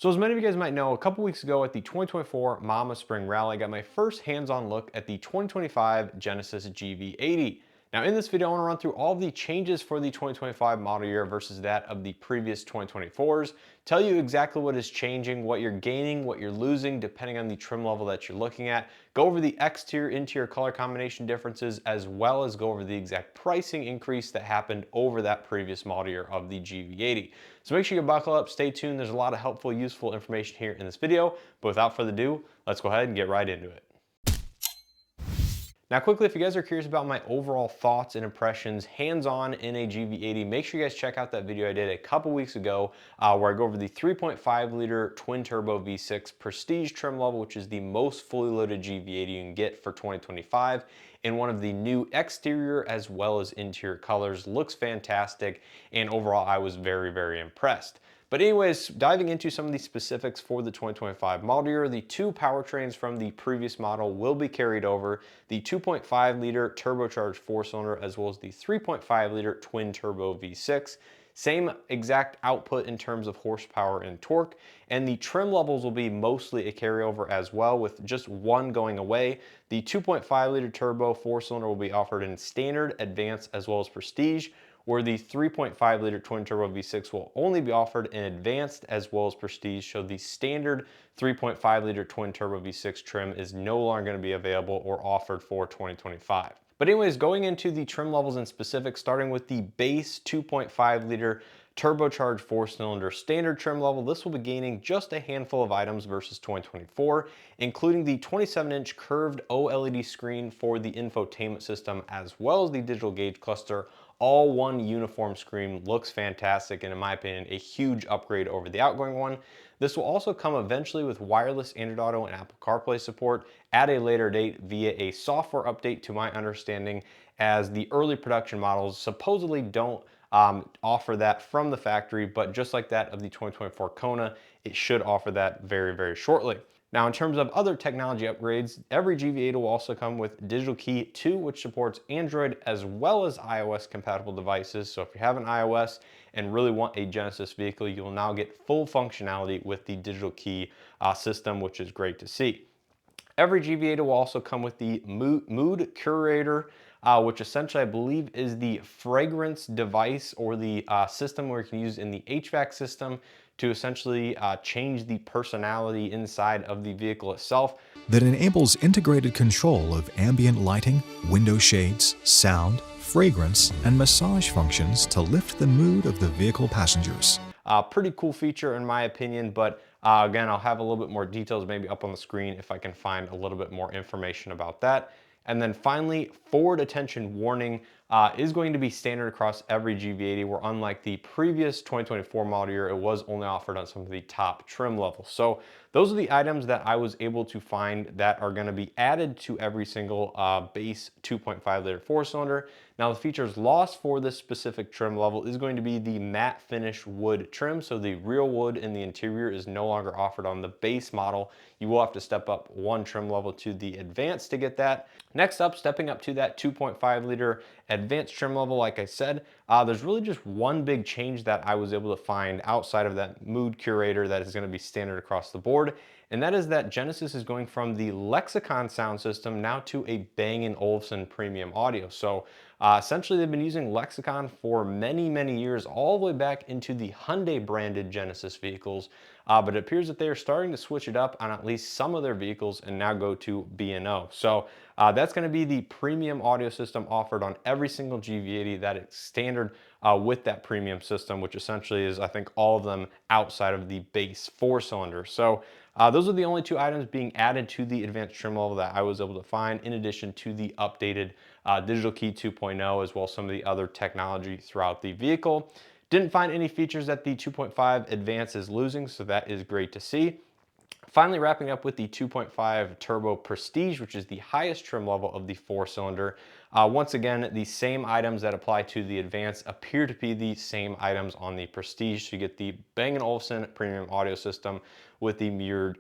So as many of you guys might know, a couple weeks ago at the 2024 Mama Spring Rally, I got my first hands-on look at the 2025 Genesis GV80. Now in this video, I want to run through all of the changes for the 2025 model year versus that of the previous 2024s, tell you exactly what is changing, what you're gaining, what you're losing, depending on the trim level that you're looking at, go over the exterior, interior color combination differences, as well as go over the exact pricing increase that happened over that previous model year of the GV80. So make sure you buckle up, stay tuned. There's a lot of helpful, useful information here in this video. But without further ado, let's go ahead and get right into it. Now quickly, if you guys are curious about my overall thoughts and impressions hands-on in a GV80, make sure you guys check out that video I did a couple weeks ago where I go over the 3.5 liter twin turbo V6 Prestige trim level, which is the most fully loaded GV80 you can get for 2025 in one of the new exterior as well as interior colors. Looks fantastic, and overall I was very impressed. But anyways, diving into some of the specifics for the 2025 model year, the two powertrains from the previous model will be carried over, the 2.5 liter turbocharged four-cylinder as well as the 3.5 liter twin turbo V6. Same exact output in terms of horsepower and torque, and the trim levels will be mostly a carryover as well, with just one going away. The 2.5 liter turbo four-cylinder will be offered in standard, advanced, as well as prestige, where the 3.5 liter twin turbo V6 will only be offered in advanced as well as prestige. So the standard 3.5 liter twin turbo V6 trim is no longer going to be available or offered for 2025. But anyways, going into the trim levels in specific, starting with the base 2.5 liter turbocharged four-cylinder standard trim level, this will be gaining just a handful of items versus 2024, including the 27-inch curved OLED screen for the infotainment system, as well as the digital gauge cluster. All one uniform screen, looks fantastic, and in my opinion, a huge upgrade over the outgoing one. This will also come eventually with wireless Android Auto and Apple CarPlay support at a later date via a software update, to my understanding, as the early production models supposedly don't offer that from the factory, but just like that of the 2024 Kona, it should offer that very shortly. Now, in terms of other technology upgrades, every GV80 will also come with Digital Key 2, which supports Android as well as iOS compatible devices. So if you have an iOS and really want a Genesis vehicle, you'll now get full functionality with the Digital Key system, which is great to see. Every GV80 will also come with the Mood Curator, which essentially I believe is the fragrance device or the system where you can use in the HVAC system to essentially change the personality inside of the vehicle itself. That enables integrated control of ambient lighting, window shades, sound, fragrance, and massage functions to lift the mood of the vehicle passengers. Pretty cool feature in my opinion, but again, I'll have a little bit more details maybe up on the screen if I can find a little bit more information about that. And then finally, forward attention warning is going to be standard across every GV80, where unlike the previous 2024 model year, it was only offered on some of the top trim levels. So those are the items that I was able to find that are going to be added to every single base 2.5 liter four-cylinder. Now the features lost for this specific trim level is going to be the matte finish wood trim. So the real wood in the interior is no longer offered on the base model. You will have to step up one trim level to the advanced to get that. Next up, stepping up to that 2.5 liter advanced trim level, like I said, there's really just one big change that I was able to find outside of that Mood Curator that is going to be standard across the board. And that is that Genesis is going from the Lexicon sound system now to a Bang & Olufsen premium audio. So essentially they've been using Lexicon for many years, all the way back into the Hyundai branded Genesis vehicles. But it appears that they are starting to switch it up on at least some of their vehicles and now go to B&O. So that's going to be the premium audio system offered on every single GV80 that is standard with that premium system, which essentially is, I think, all of them outside of the base four-cylinder. So those are the only two items being added to the advanced trim level that I was able to find, in addition to the updated Digital Key 2.0, as well as some of the other technology throughout the vehicle. Didn't find any features that the 2.5 Advance is losing, so that is great to see. Finally, wrapping up with the 2.5 Turbo Prestige, which is the highest trim level of the four-cylinder. Once again, the same items that apply to the Advance appear to be the same items on the Prestige. So you get the Bang & Olufsen premium audio system with the Mood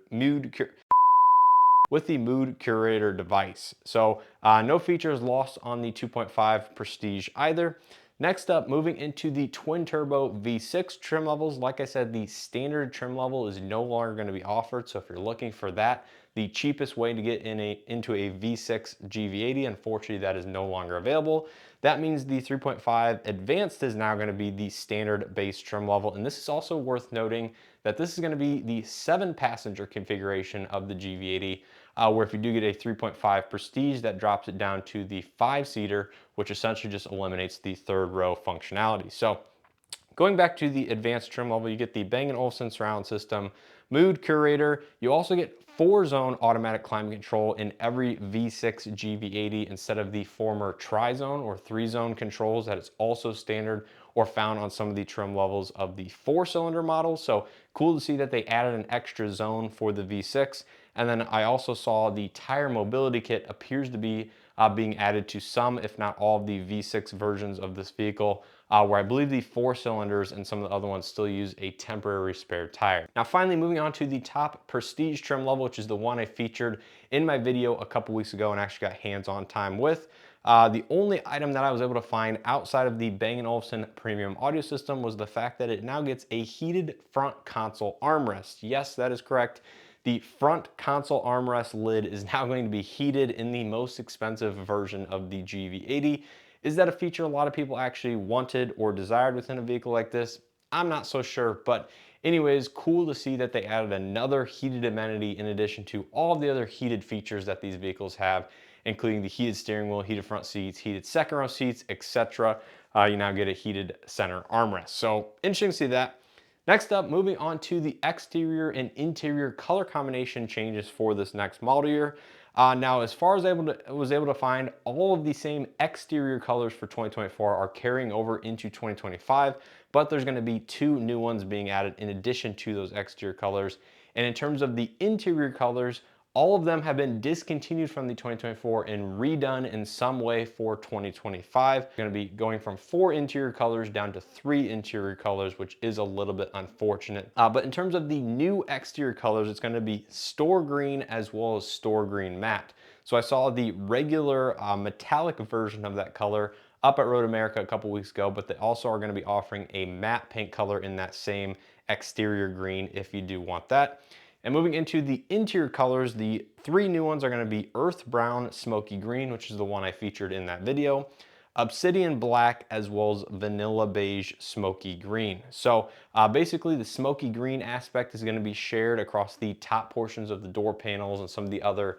Curator device. So no features lost on the 2.5 Prestige either. Next up, moving into the twin turbo V6 trim levels. Like I said, the standard trim level is no longer going to be offered. So if you're looking for that, the cheapest way to get into a V6 GV80, unfortunately, that is no longer available. That means the 3.5 Advanced is now going to be the standard base trim level. And this is also worth noting that this is going to be the 7-passenger configuration of the GV80, where if you do get a 3.5 Prestige, that drops it down to the 5-seater, which essentially just eliminates the third row functionality. So going back to the advanced trim level, you get the Bang & Olufsen surround system, mood curator. You also get 4-zone automatic climate control in every V6 GV80 instead of the former tri-zone or 3-zone controls that is also standard or found on some of the trim levels of the 4-cylinder models. So cool to see that they added an extra zone for the V6. And then I also saw the tire mobility kit appears to be being added to some, if not all, of the V6 versions of this vehicle, where I believe the 4 cylinders and some of the other ones still use a temporary spare tire. Now finally, moving on to the top Prestige trim level, which is the one I featured in my video a couple weeks ago and actually got hands-on time with. The only item that I was able to find outside of the Bang & Olufsen premium audio system was the fact that it now gets a heated front console armrest. Yes, that is correct. The front console armrest lid is now going to be heated in the most expensive version of the GV80. Is that a feature a lot of people actually wanted or desired within a vehicle like this? I'm not so sure, but anyways, cool to see that they added another heated amenity in addition to all of the other heated features that these vehicles have, including the heated steering wheel, heated front seats, heated second row seats, etc. You now get a heated center armrest. So interesting to see that. Next up, moving on to the exterior and interior color combination changes for this next model year. Now, as far as I was able to find, all of the same exterior colors for 2024 are carrying over into 2025, but there's going to be 2 new ones being added in addition to those exterior colors. And in terms of the interior colors, all of them have been discontinued from the 2024 and redone in some way for 2025. We're going to be going from 4 interior colors down to 3 interior colors, which is a little bit unfortunate. But in terms of the new exterior colors, it's going to be store green as well as store green matte. So I saw the regular metallic version of that color up at Road America a couple weeks ago, but they also are going to be offering a matte paint color in that same exterior green if you do want that. And moving into the interior colors, the 3 new ones are going to be Earth Brown Smoky Green, which is the one I featured in that video, Obsidian Black, as well as Vanilla Beige Smoky Green. So basically the smoky green aspect is going to be shared across the top portions of the door panels and some of the other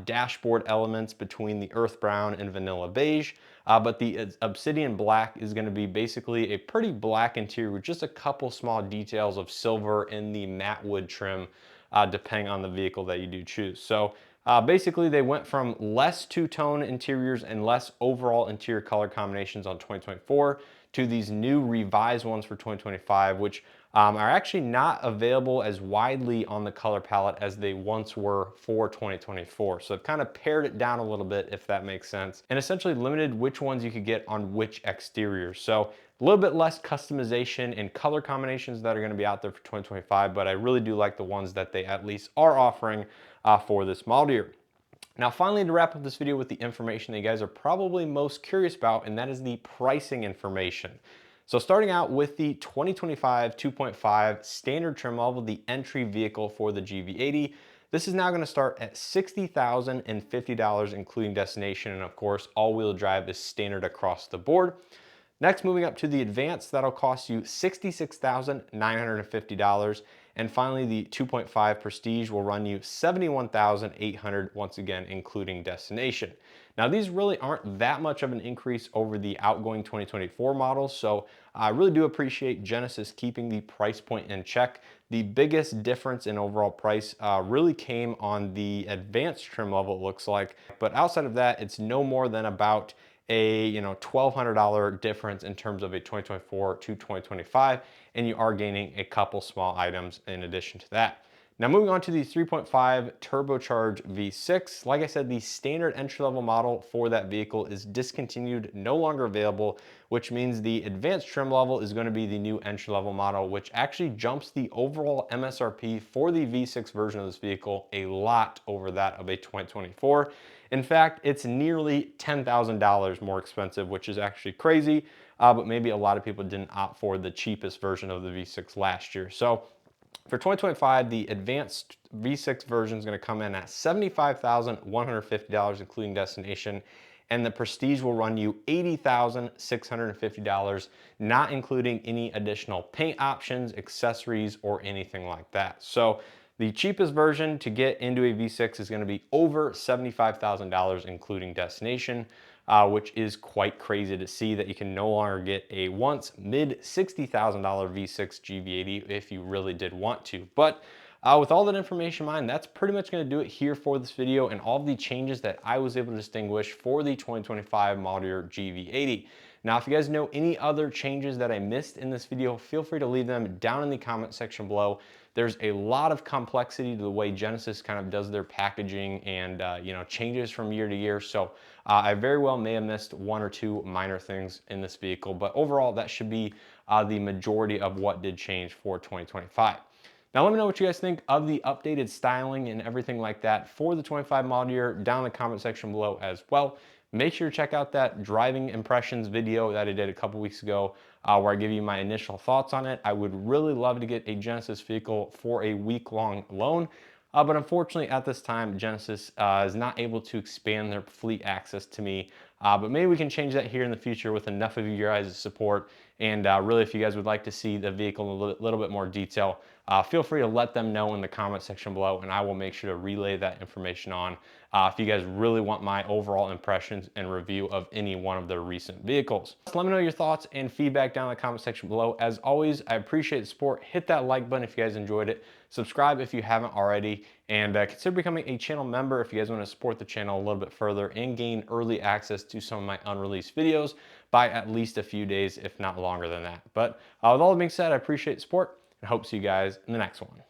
dashboard elements between the Earth Brown and Vanilla Beige. But the Obsidian Black is going to be basically a pretty black interior with just a couple small details of silver in the matte wood trim, depending on the vehicle that you do choose. So basically they went from less two-tone interiors and less overall interior color combinations on 2024 to these new revised ones for 2025, which are actually not available as widely on the color palette as they once were for 2024. So I've kind of pared it down a little bit, if that makes sense, and essentially limited which ones you could get on which exterior. So a little bit less customization and color combinations that are going to be out there for 2025, but I really do like the ones that they at least are offering for this model year. Now finally, to wrap up this video with the information that you guys are probably most curious about, and that is the pricing information. So starting out with the 2025 2.5 standard trim level, the entry vehicle for the GV80, this is now going to start at $60,050 including destination, and of course all-wheel drive is standard across the board. Next, moving up to the Advanced, that'll cost you $66,950. And finally, the 2.5 Prestige will run you $71,800, once again, including destination. Now, these really aren't that much of an increase over the outgoing 2024 models, so I really do appreciate Genesis keeping the price point in check. The biggest difference in overall price really came on the Advanced trim level, it looks like. But outside of that, it's no more than about a $1,200 difference in terms of a 2024 to 2025, and you are gaining a couple small items in addition to that. Now moving on to the 3.5 turbocharged V6, like I said, the standard entry-level model for that vehicle is discontinued, no longer available, which means the advanced trim level is going to be the new entry-level model, which actually jumps the overall MSRP for the V6 version of this vehicle a lot over that of a 2024. In fact, it's nearly $10,000 more expensive, which is actually crazy. but maybe a lot of people didn't opt for the cheapest version of the V6 last year. So for 2025, the advanced V6 version is going to come in at $75,150, including destination, and the Prestige will run you $80,650, not including any additional paint options, accessories, or anything like that. So the cheapest version to get into a V6 is going to be over $75,000, including destination. Which is quite crazy to see that you can no longer get a once mid $60,000 V6 GV80 if you really did want to. But with all that information in mind, that's pretty much going to do it here for this video and all the changes that I was able to distinguish for the 2025 model year GV80. Now, if you guys know any other changes that I missed in this video, feel free to leave them down in the comment section below. There's a lot of complexity to the way Genesis kind of does their packaging and changes from year to year. So I very well may have missed one or two minor things in this vehicle, but overall that should be the majority of what did change for 2025. Now let me know what you guys think of the updated styling and everything like that for the 25 model year down in the comment section below as well. Make sure to check out that driving impressions video that I did a couple weeks ago where I give you my initial thoughts on it. I would really love to get a Genesis vehicle for a week-long loan. But unfortunately, at this time, Genesis is not able to expand their fleet access to me. But maybe we can change that here in the future with enough of you guys' support. And really, if you guys would like to see the vehicle in a little bit more detail, feel free to let them know in the comment section below, and I will make sure to relay that information on if you guys really want my overall impressions and review of any one of their recent vehicles. So let me know your thoughts and feedback down in the comment section below. As always, I appreciate the support. Hit that like button if you guys enjoyed it. Subscribe if you haven't already, and consider becoming a channel member if you guys want to support the channel a little bit further and gain early access to some of my unreleased videos by at least a few days, if not longer than that. But with all that being said, I appreciate the support and hope to see you guys in the next one.